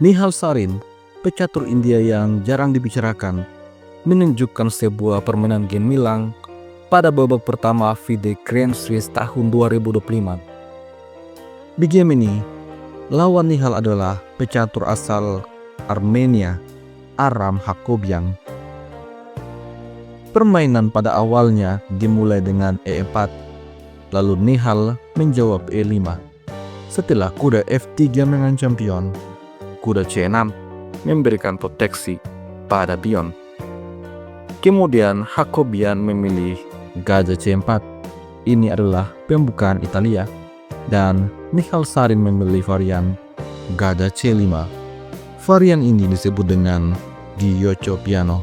Nihal Sarin, pecatur India yang jarang dibicarakan, menunjukkan sebuah permainan gemilang pada babak pertama FIDE Grand Swiss tahun 2025. Di game ini, lawan Nihal adalah pecatur asal Armenia, Aram Hakobian. Permainan pada awalnya dimulai dengan E4, lalu Nihal menjawab E5. Setelah kuda F3 mengancam pion, kuda C6 memberikan proteksi pada pion. Kemudian Hakobian memilih gajah C4. Ini adalah pembukaan Italia. Dan Nihal Sarin memilih varian gajah C5. Varian ini disebut dengan Giocho Piano.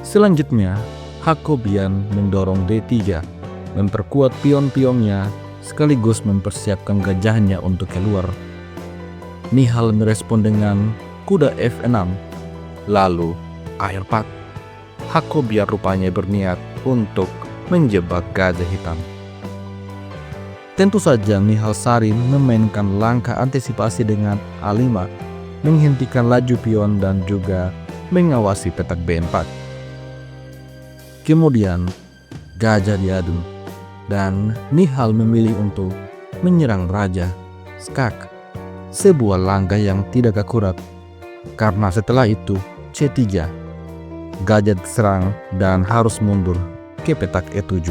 Selanjutnya, Hakobian mendorong D3, memperkuat pion-pionnya sekaligus mempersiapkan gajahnya untuk keluar. Nihal merespon dengan kuda F6, lalu A4. Hakobian rupanya berniat untuk menjebak gajah hitam. Tentu saja Nihal Sarin memainkan langkah antisipasi dengan A5, menghentikan laju pion dan juga mengawasi petak B4. Kemudian gajah diadu dan Nihal memilih untuk menyerang raja skak, sebuah langkah yang tidak akurat karena setelah itu C3, gajah diserang dan harus mundur ke petak E7.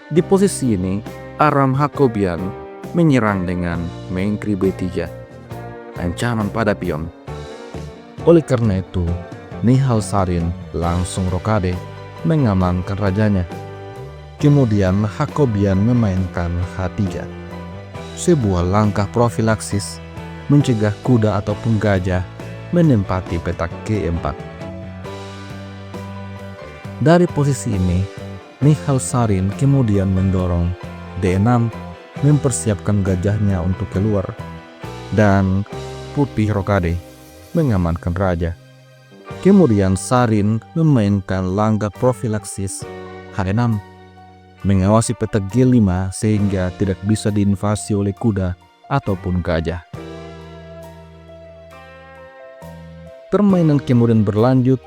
Di posisi ini, Aram Hakobian menyerang dengan menteri B3, ancaman pada pion. Oleh karena itu, Nihal Sarin langsung rokade mengamankan rajanya. Kemudian Hakobian memainkan H3, sebuah langkah profilaksis mencegah kuda ataupun gajah menempati petak G4. Dari posisi ini, Nihal Sarin kemudian mendorong D6, mempersiapkan gajahnya untuk keluar, dan putih rokade mengamankan raja. Kemudian Sarin memainkan langkah profilaksis H6, mengawasi petak G5 sehingga tidak bisa diinvasi oleh kuda ataupun gajah. Permainan kemudian berlanjut.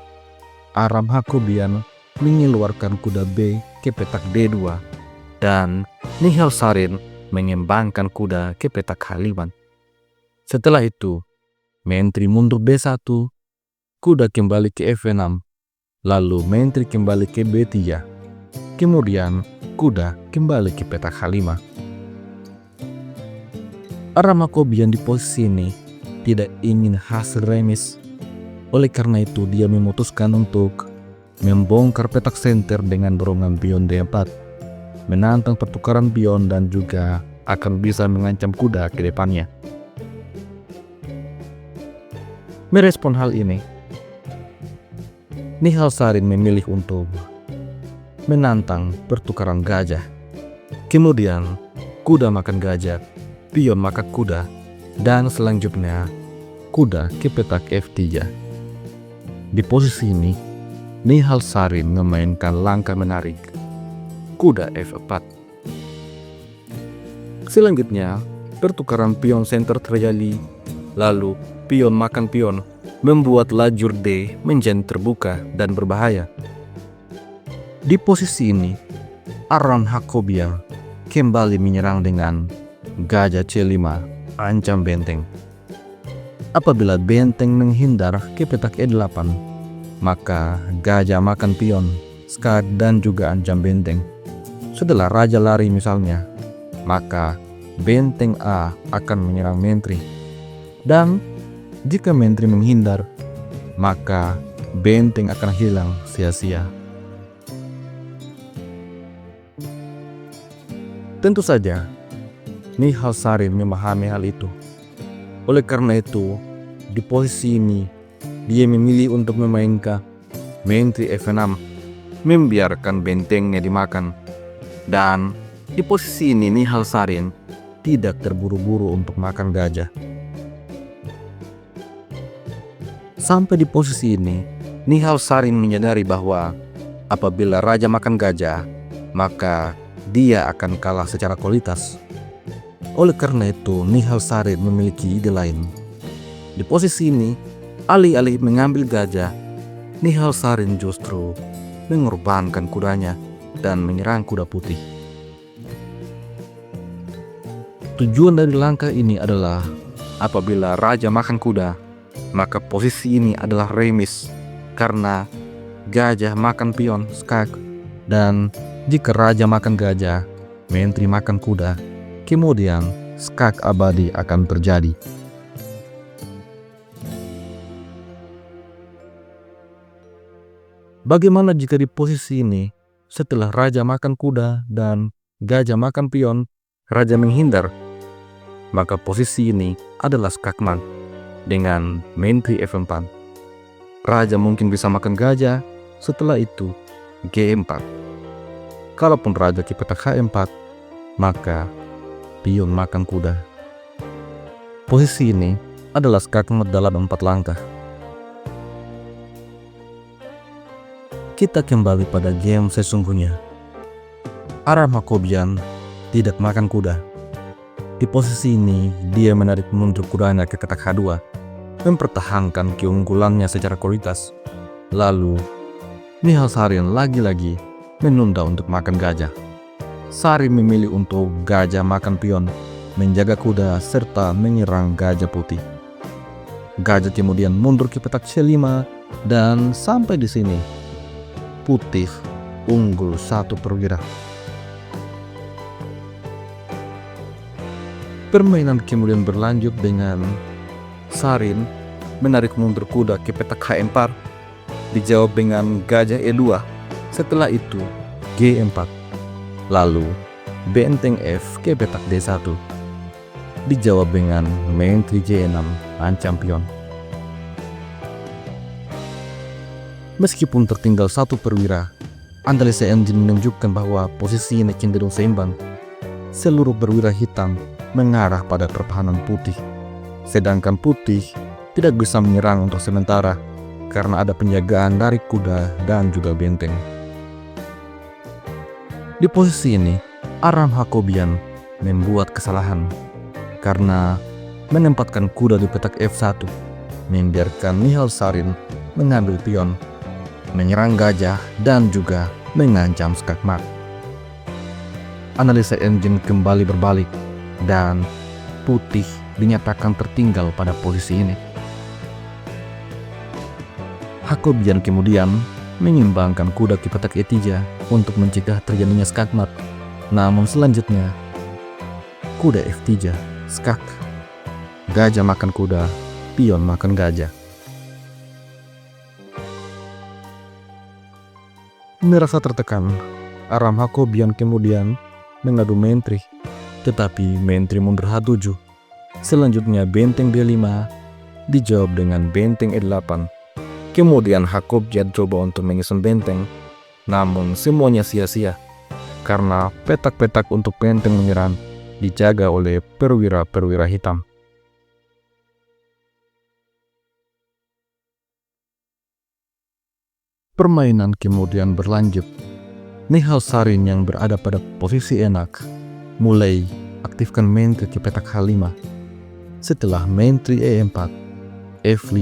Aram Hakobian mengeluarkan kuda B ke petak D2 dan Nihal Sarin mengembangkan kuda ke petak H5. Setelah itu, menteri mundur B1, kuda kembali ke F6, lalu menteri kembali ke B3, kemudian kuda kembali ke petak H5. Aram Hakobian di posisi ini tidak ingin hasil remis. Oleh karena itu, dia memutuskan untuk membongkar petak senter dengan dorongan pion D4, menantang pertukaran pion dan juga akan bisa mengancam kuda ke depannya. Merespon hal ini, Nihal Sarin memilih untuk menantang pertukaran gajah. Kemudian kuda makan gajah, pion makan kuda, dan selanjutnya kuda ke petak F3. Di posisi ini, Nihal Sarin memainkan langkah menarik, kuda F4. Selanjutnya, pertukaran pion center terjadi, lalu pion makan pion membuat lajur D menjadi terbuka dan berbahaya. Di posisi ini, Aram Hakobian kembali menyerang dengan gajah C5, ancam benteng. Apabila benteng menghindar ke petak E8, maka gajah makan pion, skak dan juga ancam benteng. Setelah raja lari misalnya, maka benteng A akan menyerang menteri. Dan jika menteri menghindar, maka benteng akan hilang sia-sia. Tentu saja, Nihal Sarin memahami hal itu. Oleh karena itu, di posisi ini, dia memilih untuk memainkan menteri F6, membiarkan bentengnya dimakan. Dan di posisi ini, Nihal Sarin tidak terburu-buru untuk makan gajah. Sampai di posisi ini, Nihal Sarin menyadari bahwa apabila raja makan gajah, maka dia akan kalah secara kualitas. Oleh karena itu, Nihal Sarin memiliki ide lain. Di posisi ini, alih-alih mengambil gajah, Nihal Sarin justru mengorbankan kudanya dan menyerang kuda putih. Tujuan dari langkah ini adalah apabila raja makan kuda, maka posisi ini adalah remis karena gajah makan pion skak, dan jika raja makan gajah, menteri makan kuda, kemudian skak abadi akan terjadi. Bagaimana jika di posisi ini, setelah raja makan kuda dan gajah makan pion, raja menghindar? Maka posisi ini adalah skakmat dengan menteri F4. Raja mungkin bisa makan gajah, setelah itu G4. Kalaupun raja ke petak H4, maka pion makan kuda. Posisi ini adalah skakmat dalam 4 langkah. Kita kembali pada game sesungguhnya. Aram Hakobian tidak makan kuda. Di posisi ini, dia menarik mundur kudanya ke petak H2, mempertahankan keunggulannya secara kualitas. Lalu, Nihal Sarin lagi-lagi menunda untuk makan gajah. Sarin memilih untuk gajah makan pion, menjaga kuda, serta menyerang gajah putih. Gajah kemudian mundur ke petak C5, dan sampai di sini, putih unggul 1 perwira. Permainan kemudian berlanjut dengan Sarin menarik mundur kuda ke petak H4, dijawab dengan gajah E2. Setelah itu G4, lalu benteng F ke petak D1, dijawab dengan menteri J6 ancam pion. Meskipun tertinggal 1 perwira, analisa engine menunjukkan bahwa posisi ini cenderung seimbang. Seluruh perwira hitam mengarah pada pertahanan putih, sedangkan putih tidak bisa menyerang untuk sementara karena ada penjagaan dari kuda dan juga benteng. Di posisi ini, Aram Hakobian membuat kesalahan karena menempatkan kuda di petak F1, membiarkan Nihal Sarin mengambil pion, menyerang gajah, dan juga mengancam skakmat. Analisa engine kembali berbalik dan putih dinyatakan tertinggal pada posisi ini. Hakobian kemudian mengimbangkan kuda ke petak E3 untuk mencegah terjadinya skakmat. Namun selanjutnya, kuda F3, skak, gajah makan kuda, pion makan gajah. Merasa tertekan, Aram Hakobian kemudian mengadu menteri, tetapi menteri mundur H7. Selanjutnya benteng B5 dijawab dengan benteng E8. Kemudian Hakobian coba untuk menyusun benteng, namun semuanya sia-sia karena petak-petak untuk benteng menyerang dijaga oleh perwira-perwira hitam. Permainan kemudian berlanjut. Nihal Sarin yang berada pada posisi enak mulai aktifkan menteri ke petak H5. Setelah menteri E4, F5,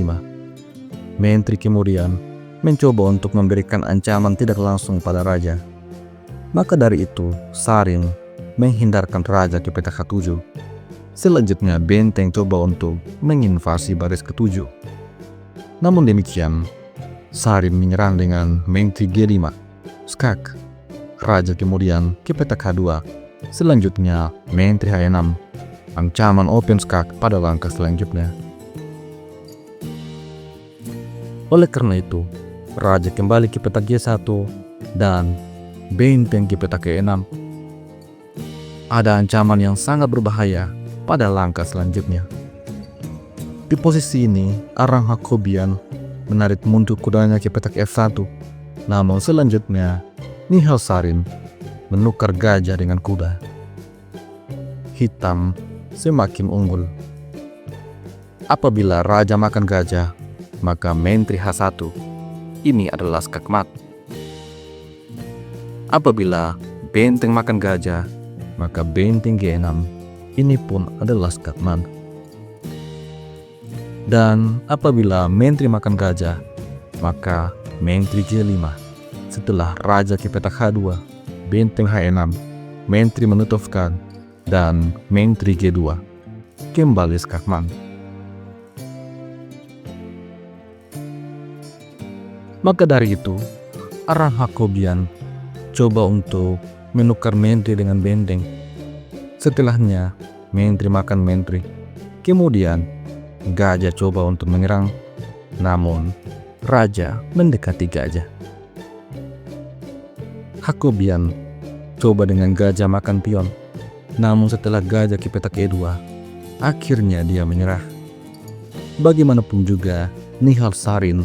menteri kemudian mencoba untuk memberikan ancaman tidak langsung pada raja. Maka dari itu, Sarin menghindarkan raja ke petak H7. Selanjutnya benteng coba untuk menginvasi baris ke-7. Namun demikian, Sarin menyerang dengan menteri G5, skak. Raja kemudian ke petak H2. Selanjutnya menteri H6, ancaman open skak pada langkah selanjutnya. Oleh karena itu, raja kembali ke petak G1 dan benteng ke petak E6. Ada ancaman yang sangat berbahaya pada langkah selanjutnya. Di posisi ini, Aram Hakobian menarik mundur kudanya ke petak F1. Namun selanjutnya, Nihal Sarin menukar gajah dengan kuda. Hitam semakin unggul. Apabila raja makan gajah, maka menteri H1. Ini adalah skakmat. Apabila benteng makan gajah, maka benteng G6. Ini pun adalah skakmat. Dan apabila menteri makan gajah, maka menteri G5 setelah Raja ke petak H2, benteng H6, menteri menutupkan, dan menteri G2 kembali skakmat. Maka dari itu, orang Hakobian coba untuk menukar menteri dengan benteng. Setelahnya, menteri makan menteri. Kemudian, gajah coba untuk menyerang. Namun, raja mendekati gajah. Hakobian coba dengan gajah makan pion. Namun setelah gajah ke petak E2, akhirnya dia menyerah. Bagaimanapun juga, Nihal Sarin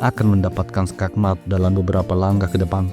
akan mendapatkan skakmat dalam beberapa langkah ke depan.